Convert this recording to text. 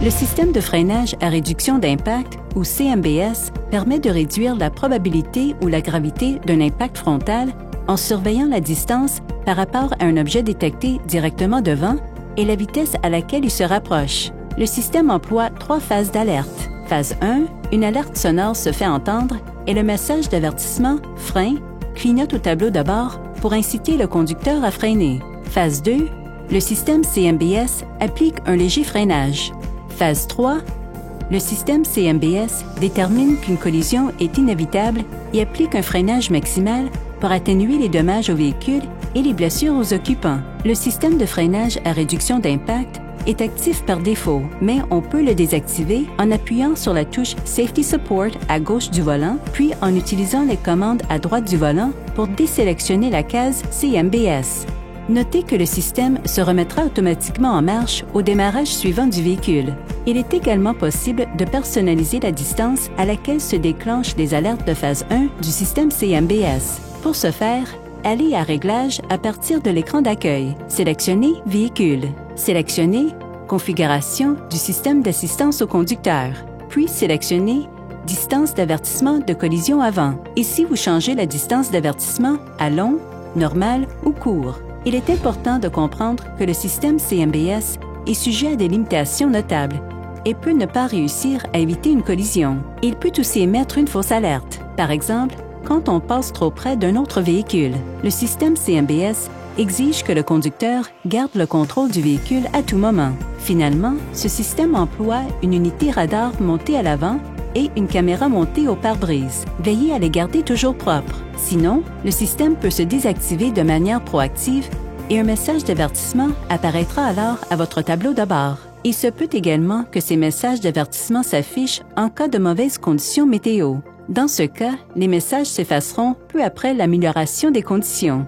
Le système de freinage à réduction d'impact, ou CMBS, permet de réduire la probabilité ou la gravité d'un impact frontal en surveillant la distance par rapport à un objet détecté directement devant et la vitesse à laquelle il se rapproche. Le système emploie 3 phases d'alerte. Phase 1, une alerte sonore se fait entendre et le message d'avertissement « Frein » clignote au tableau de bord pour inciter le conducteur à freiner. Phase 2, le système CMBS applique un léger freinage. Phase 3, le système CMBS détermine qu'une collision est inévitable et applique un freinage maximal pour atténuer les dommages au véhicule et les blessures aux occupants. Le système de freinage à réduction d'impact est actif par défaut, mais on peut le désactiver en appuyant sur la touche Safety Support à gauche du volant, puis en utilisant les commandes à droite du volant pour désélectionner la case CMBS. Notez que le système se remettra automatiquement en marche au démarrage suivant du véhicule. Il est également possible de personnaliser la distance à laquelle se déclenchent les alertes de phase 1 du système CMBS. Pour ce faire, allez à Réglages à partir de l'écran d'accueil. Sélectionnez Véhicule. Sélectionnez Configuration du système d'assistance au conducteur. Puis sélectionnez Distance d'avertissement de collision avant. Ici, vous changez la distance d'avertissement à long, normal ou court. Il est important de comprendre que le système CMBS est sujet à des limitations notables et peut ne pas réussir à éviter une collision. Il peut aussi émettre une fausse alerte. Par exemple, quand on passe trop près d'un autre véhicule. Le système CMBS exige que le conducteur garde le contrôle du véhicule à tout moment. Finalement, ce système emploie une unité radar montée à l'avant et une caméra montée au pare-brise. Veillez à les garder toujours propres. Sinon, le système peut se désactiver de manière proactive et un message d'avertissement apparaîtra alors à votre tableau de bord. Il se peut également que ces messages d'avertissement s'affichent en cas de mauvaises conditions météo. Dans ce cas, les messages s'effaceront peu après l'amélioration des conditions.